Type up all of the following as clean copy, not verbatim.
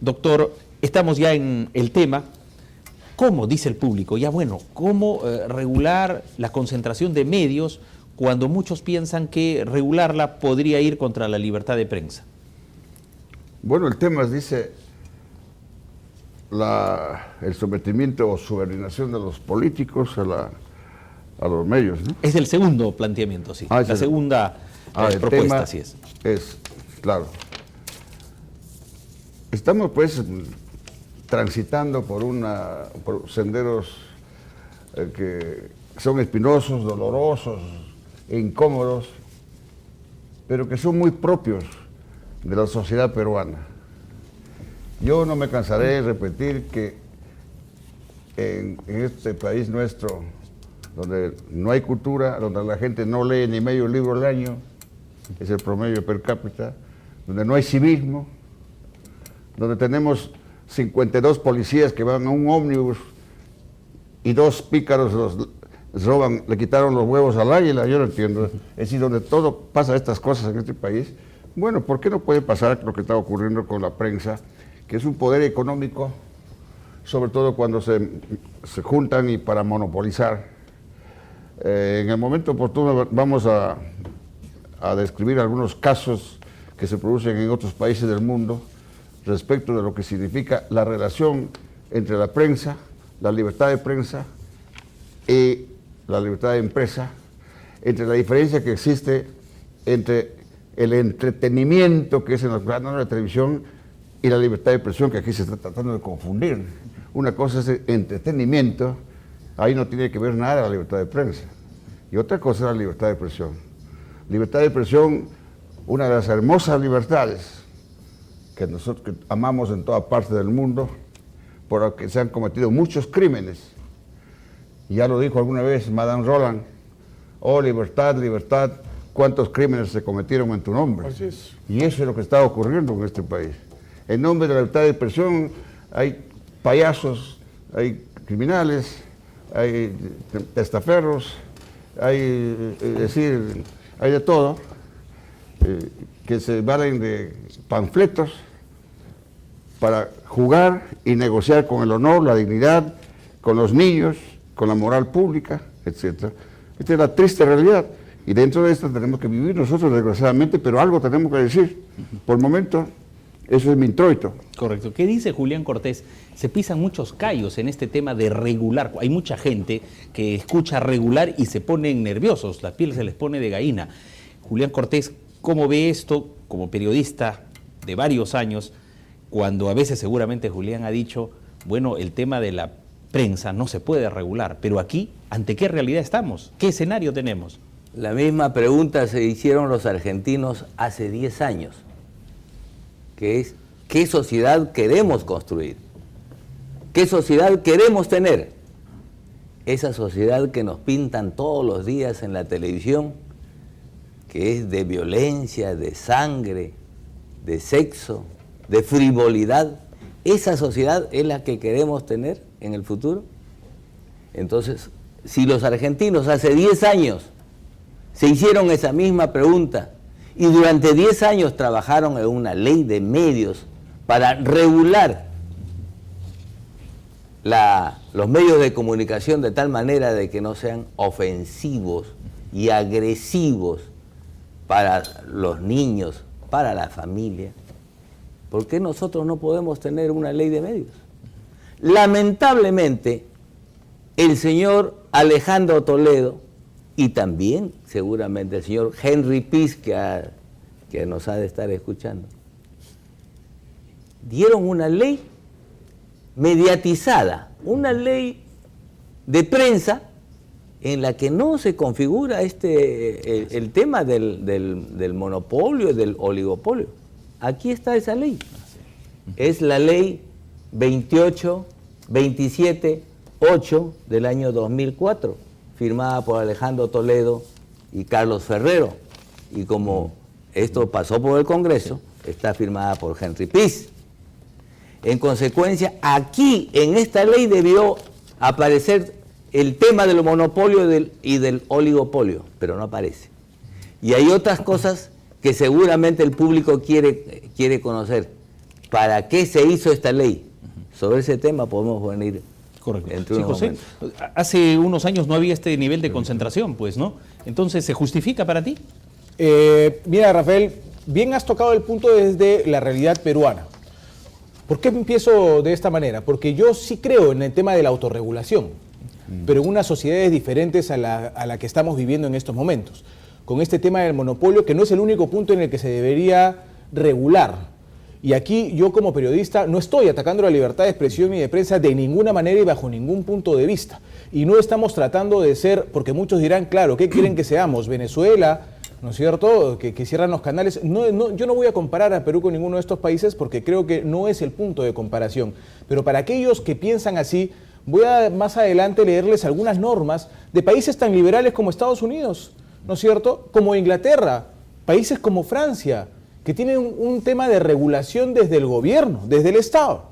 Doctor, estamos ya en el tema. ¿Cómo, dice el público, ya bueno, cómo regular la concentración de medios cuando muchos piensan que regularla podría ir contra la libertad de prensa? Bueno, el tema dice el sometimiento o subordinación de los políticos a los medios, ¿no? Es el segundo planteamiento, sí. La segunda propuesta, así es. Es, claro. Estamos pues transitando por senderos que son espinosos, dolorosos e incómodos, pero que son muy propios de la sociedad peruana. Yo no me cansaré de repetir que en este país nuestro, donde no hay cultura, donde la gente no lee ni medio libro al año, es el promedio per cápita, donde no hay civismo, donde tenemos 52 policías que van a un ómnibus y 2 pícaros roban, le quitaron los huevos al águila, yo no entiendo. Es decir, donde todo pasa estas cosas en este país, bueno, ¿por qué no puede pasar lo que está ocurriendo con la prensa, que es un poder económico, sobre todo cuando se juntan y para monopolizar? En el momento oportuno vamos a describir algunos casos que se producen en otros países del mundo respecto de lo que significa la relación entre la prensa, la libertad de prensa y la libertad de empresa, entre la diferencia que existe entre el entretenimiento que es en los canales de televisión y la libertad de expresión, que aquí se está tratando de confundir. Una cosa es el entretenimiento, ahí no tiene que ver nada la libertad de prensa, y otra cosa es la libertad de expresión. Libertad de expresión, una de las hermosas libertades que nosotros amamos en toda parte del mundo, por lo que se han cometido muchos crímenes. Ya lo dijo alguna vez Madame Roland: oh, libertad, libertad, cuántos crímenes se cometieron en tu nombre. Así es. Y eso es lo que está ocurriendo en este país. En nombre de la libertad de expresión hay payasos, hay criminales, hay testaferros, hay, es decir, hay de todo, que se valen de panfletos para jugar y negociar con el honor, la dignidad, con los niños, con la moral pública, etc. Esta es la triste realidad, y dentro de esto tenemos que vivir nosotros, desgraciadamente, pero algo tenemos que decir. Por el momento, eso es mi introito. Correcto. ¿Qué dice Julián Cortés? Se pisan muchos callos en este tema de regular. Hay mucha gente que escucha regular y se ponen nerviosos, la piel se les pone de gallina. Julián Cortés, ¿cómo ve esto como periodista de varios años, cuando a veces seguramente Julián ha dicho, bueno, el tema de la prensa no se puede regular, pero aquí, ¿ante qué realidad estamos? ¿Qué escenario tenemos? La misma pregunta se hicieron los argentinos hace 10 años, que es, ¿qué sociedad queremos construir? ¿Qué sociedad queremos tener? Esa sociedad que nos pintan todos los días en la televisión, que es de violencia, de sangre, de sexo, de frivolidad. ¿Esa sociedad es la que queremos tener en el futuro? Entonces, si los argentinos hace 10 años se hicieron esa misma pregunta y durante 10 años trabajaron en una ley de medios para regular los medios de comunicación de tal manera de que no sean ofensivos y agresivos para los niños, para la familia, ¿por qué nosotros no podemos tener una ley de medios? Lamentablemente, el señor Alejandro Toledo y también seguramente el señor Henry Piz, que nos ha de estar escuchando, dieron una ley mediatizada, una ley de prensa en la que no se configura el tema del monopolio, del oligopolio. Aquí está esa ley. Es la ley 28278 del año 2004, firmada por Alejandro Toledo y Carlos Ferrero. Y como esto pasó por el Congreso, está firmada por Henry Piz. En consecuencia, aquí en esta ley debió aparecer el tema del monopolio y del oligopolio, pero no aparece. Y hay otras cosas que seguramente el público quiere conocer. para qué se hizo esta ley. Sobre ese tema podemos venir. Correcto. Entre Sí, unos José, momentos. hace unos años no había este nivel de concentración, pues, ¿no? Entonces, ¿se justifica para ti? Mira, Rafael, bien has tocado el punto desde la realidad peruana. ¿Por qué empiezo de esta manera? Porque yo sí creo en el tema de la autorregulación, pero en unas sociedades diferentes a la que estamos viviendo en estos momentos. Con este tema del monopolio, que no es el único punto en el que se debería regular. Y aquí yo como periodista no estoy atacando la libertad de expresión y de prensa de ninguna manera y bajo ningún punto de vista. Y no estamos tratando de ser, porque muchos dirán, claro, ¿qué quieren que seamos? Venezuela, ¿no es cierto?, que cierran los canales. Yo no voy a comparar a Perú con ninguno de estos países porque creo que no es el punto de comparación. Pero para aquellos que piensan así, voy a más adelante leerles algunas normas de países tan liberales como Estados Unidos, ¿no es cierto?, como Inglaterra, países como Francia, que tienen un tema de regulación desde el gobierno, desde el Estado,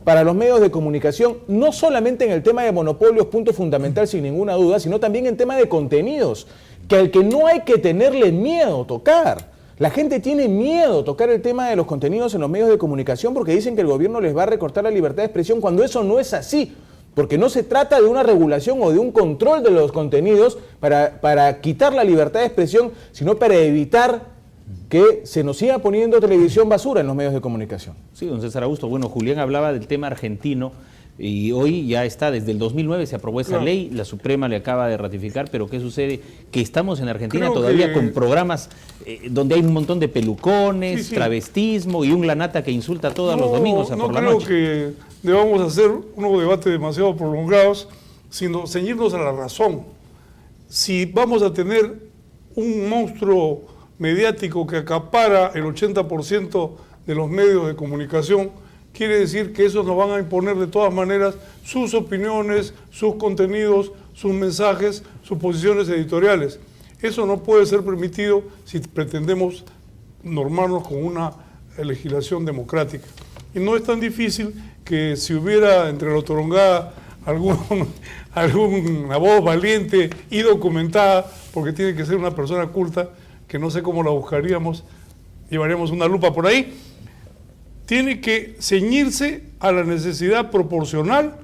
para los medios de comunicación, no solamente en el tema de monopolios, punto fundamental sin ninguna duda, sino también en tema de contenidos, que al que no hay que tenerle miedo tocar. La gente tiene miedo tocar el tema de los contenidos en los medios de comunicación porque dicen que el gobierno les va a recortar la libertad de expresión, cuando eso no es así. Porque no se trata de una regulación o de un control de los contenidos para quitar la libertad de expresión, sino para evitar que se nos siga poniendo televisión basura en los medios de comunicación. Sí, don César Augusto. Bueno, Julián hablaba del tema argentino y hoy ya está, desde el 2009 se aprobó esa ley, la Suprema le acaba de ratificar, pero ¿qué sucede? Que estamos en Argentina todavía con programas donde hay un montón de pelucones, travestismo y un lanata que insulta todos los domingos por la noche. No creo que debamos hacer unos debates demasiado prolongados, sino ceñirnos a la razón. Si vamos a tener un monstruo mediático que acapara el 80% de los medios de comunicación, quiere decir que esos nos van a imponer de todas maneras sus opiniones, sus contenidos, sus mensajes, sus posiciones editoriales. Eso no puede ser permitido si pretendemos normarnos con una legislación democrática. Y no es tan difícil que si hubiera entre la torongada alguna voz valiente y documentada, porque tiene que ser una persona culta, que no sé cómo la buscaríamos, llevaríamos una lupa por ahí, tiene que ceñirse a la necesidad proporcional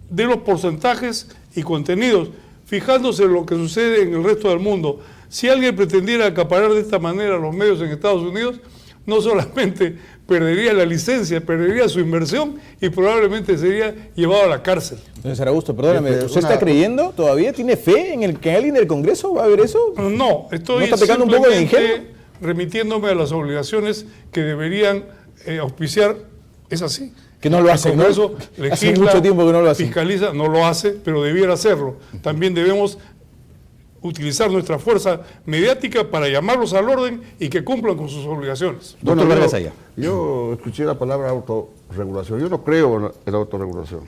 de los porcentajes y contenidos, fijándose en lo que sucede en el resto del mundo. Si alguien pretendiera acaparar de esta manera los medios en Estados Unidos, no solamente perdería la licencia, perdería su inversión y probablemente sería llevado a la cárcel. Señor Augusto, perdóname, ¿usted está creyendo todavía? ¿Tiene fe en que alguien del Congreso va a ver eso? No, estoy está pecando un poco de ingenuo, remitiéndome a las obligaciones que deberían auspiciar. Es así. Que no lo hacen, ¿no? Eso hace mucho tiempo que no lo hacen. Fiscaliza, no lo hace, pero debiera hacerlo. También debemos utilizar nuestra fuerza mediática para llamarlos al orden y que cumplan con sus obligaciones. Doctor Vargas Allá. Yo escuché la palabra autorregulación. Yo no creo en la autorregulación.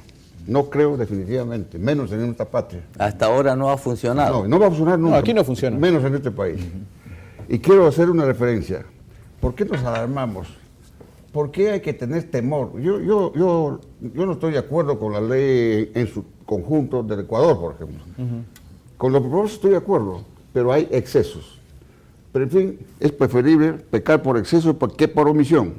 No creo definitivamente, menos en nuestra patria. Hasta ahora no ha funcionado. No va a funcionar nunca. No, aquí no funciona. Menos en este país. Y quiero hacer una referencia. ¿Por qué nos alarmamos? ¿Por qué hay que tener temor? Yo no estoy de acuerdo con la ley en su conjunto del Ecuador, por ejemplo. Con los propósitos estoy de acuerdo, pero hay excesos. Pero en fin, es preferible pecar por exceso que por omisión.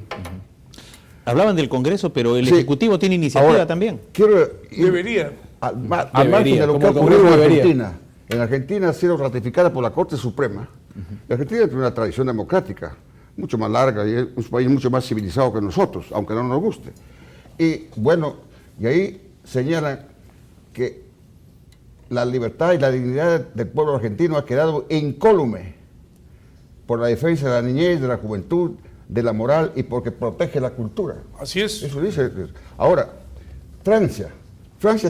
Hablaban del Congreso, pero el Ejecutivo tiene iniciativa Ahora, también. Quiero ir Debería. al margen de lo que ha ocurrido en Argentina. En Argentina ha sido ratificada por la Corte Suprema. Argentina tiene una tradición democrática mucho más larga y es un país mucho más civilizado que nosotros, aunque no nos guste. Y bueno, y ahí señalan que la libertad y la dignidad del pueblo argentino ha quedado incólume por la defensa de la niñez, de la juventud, de la moral y porque protege la cultura. Así es. Eso dice. Ahora, Francia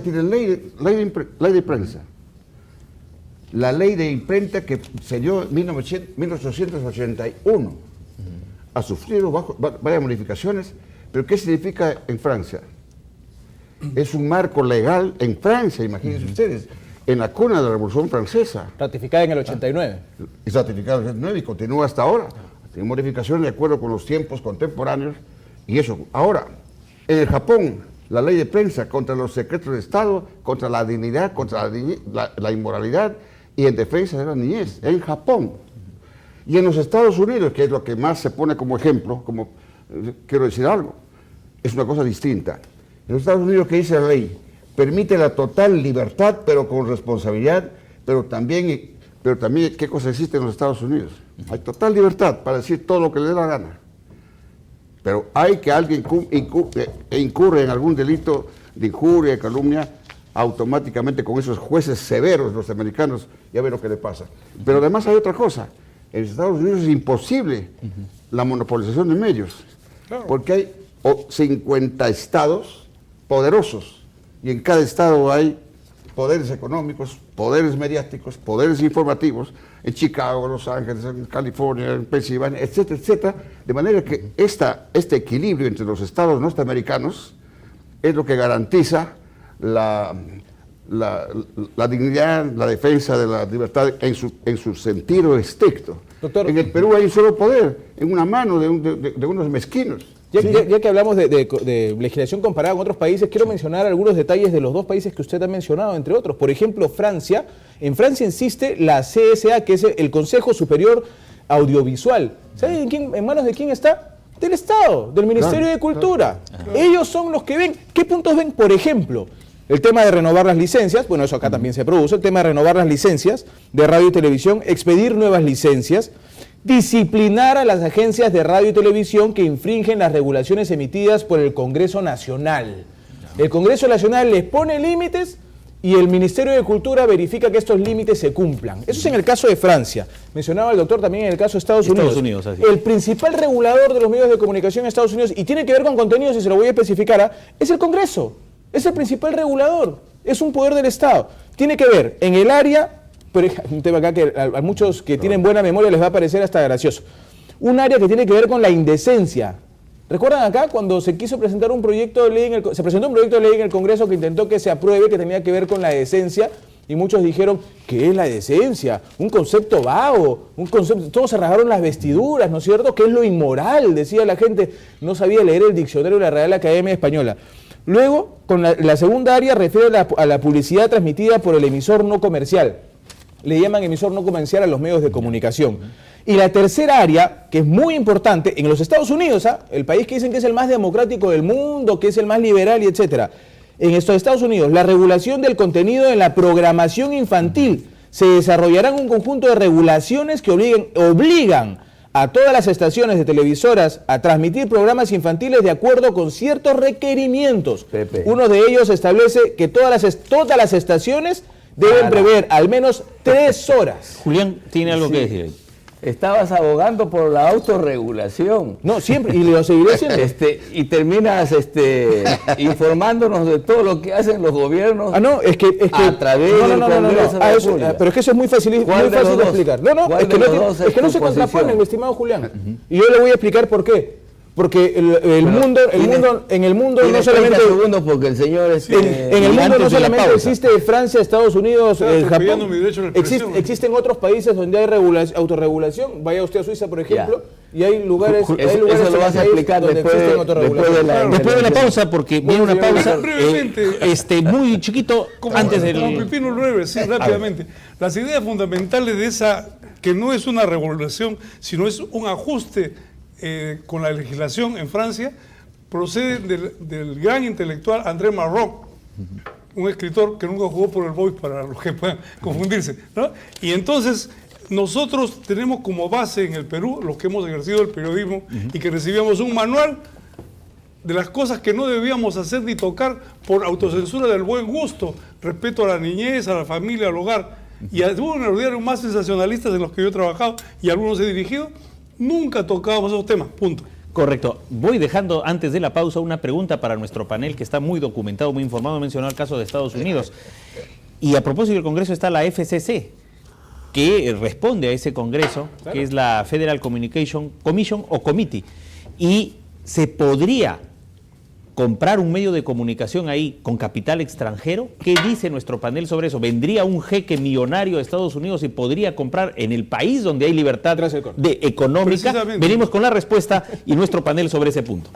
tiene ley de prensa. La ley de imprenta que se dio en 1881 ha sufrido varias modificaciones, pero ¿qué significa en Francia? Es un marco legal en Francia, imagínense ustedes, en la cuna de la Revolución Francesa. Ratificada en el 89. Es ratificada en el 89 y continúa hasta ahora. Tiene modificaciones de acuerdo con los tiempos contemporáneos y eso. Ahora, en el Japón, la ley de prensa contra los secretos de Estado, contra la dignidad, contra la inmoralidad y en defensa de la niñez, en Japón. Y en los Estados Unidos, que es lo que más se pone como ejemplo, como quiero decir algo, es una cosa distinta. En los Estados Unidos, ¿qué dice la ley? Permite la total libertad, pero con responsabilidad, pero también, ¿qué cosa existe en los Estados Unidos? Hay total libertad para decir todo lo que le dé la gana. Pero hay que alguien incurre en algún delito de injuria, de calumnia, automáticamente con esos jueces severos, los americanos, ya ven lo que le pasa. Pero además hay otra cosa. En Estados Unidos es imposible la monopolización de medios, porque hay 50 estados poderosos y en cada estado hay poderes económicos, poderes mediáticos, poderes informativos, en Chicago, Los Ángeles, en California, en Pensilvania, etcétera, etcétera, de manera que este equilibrio entre los estados norteamericanos es lo que garantiza la dignidad, la defensa de la libertad en su sentido estricto. Doctor, en el Perú hay un solo poder, en una mano de unos mezquinos. Ya que hablamos de legislación comparada con otros países, quiero mencionar algunos detalles de los dos países que usted ha mencionado, entre otros. Por ejemplo, Francia. En Francia existe la CSA, que es el Consejo Superior Audiovisual. ¿Sabe en manos de quién está? Del Estado, del Ministerio de Cultura. Ellos son los que ven. ¿Qué puntos ven? Por ejemplo, el tema de renovar las licencias, bueno, eso acá también se produce, el tema de renovar las licencias de radio y televisión, expedir nuevas licencias, disciplinar a las agencias de radio y televisión que infringen las regulaciones emitidas por el Congreso Nacional. El Congreso Nacional les pone límites y el Ministerio de Cultura verifica que estos límites se cumplan. Eso es en el caso de Francia. Mencionaba el doctor también en el caso de Estados Unidos. Así. El principal regulador de los medios de comunicación en Estados Unidos, y tiene que ver con contenidos, y se lo voy a especificar, es el Congreso. Es el principal regulador. Es un poder del Estado. Tiene que ver en el área, pero es un tema acá que a muchos que tienen buena memoria les va a parecer hasta gracioso. Un área que tiene que ver con la indecencia. ¿Recuerdan acá cuando se quiso presentar un proyecto de ley, se presentó un proyecto de ley en el Congreso que intentó que se apruebe, que tenía que ver con la decencia? Y muchos dijeron, ¿qué es la decencia? Un concepto vago, un concepto, todos se rasgaron las vestiduras, ¿no es cierto? ¿Qué es lo inmoral? Decía la gente, no sabía leer el diccionario de la Real Academia Española. Luego, con la segunda área refiere a la publicidad transmitida por el emisor no comercial. Le llaman emisor no comercial a los medios de comunicación. Y la tercera área, que es muy importante, en los Estados Unidos, el país que dicen que es el más democrático del mundo, que es el más liberal y etcétera. En estos Estados Unidos, la regulación del contenido en la programación infantil. Se desarrollarán un conjunto de regulaciones que obligan a todas las estaciones de televisoras a transmitir programas infantiles de acuerdo con ciertos requerimientos. Uno de ellos establece que todas las estaciones deben prever al menos 3 horas. Julián tiene algo que decir ahí. Estabas abogando por la autorregulación. No, siempre, y lo seguiré haciendo. Y terminas informándonos de todo lo que hacen los gobiernos. No, es que a través del Congreso de la República. Pero es que eso es muy fácil de explicar. Es que no se contrapone, mi estimado Julián. Y yo le voy a explicar por qué. Porque en el mundo no solamente segundos porque el señor en el mundo no solamente existe Francia, Estados Unidos, Japón, existen otros países donde hay autorregulación. Vaya usted a Suiza, por ejemplo, y hay lugares eso lo vas a explicar después de la pausa, porque viene una pausa muy chiquito antes del... Como Pipino breve, sí, rápidamente. Las ideas fundamentales de esa, que no es una regulación, sino es un ajuste con la legislación en Francia, procede del gran intelectual André Malraux, un escritor que nunca jugó por el Boys, para los que puedan confundirse, ¿no? Y entonces nosotros tenemos como base en el Perú, los que hemos ejercido el periodismo y que recibíamos un manual de las cosas que no debíamos hacer ni tocar por autocensura del buen gusto, respeto a la niñez, a la familia, al hogar. Y algunos de los diarios más sensacionalistas en los que yo he trabajado y algunos he dirigido, nunca tocábamos esos temas, punto. Correcto. Voy dejando antes de la pausa una pregunta para nuestro panel que está muy documentado, muy informado, mencionó el caso de Estados Unidos. Y a propósito del Congreso está la FCC, que responde a ese Congreso, que es la Federal Communication Commission o Committee. Y se podría comprar un medio de comunicación ahí con capital extranjero. ¿Qué dice nuestro panel sobre eso? ¿Vendría un jeque millonario a Estados Unidos y podría comprar en el país donde hay libertad económica? Venimos con la respuesta y nuestro panel sobre ese punto.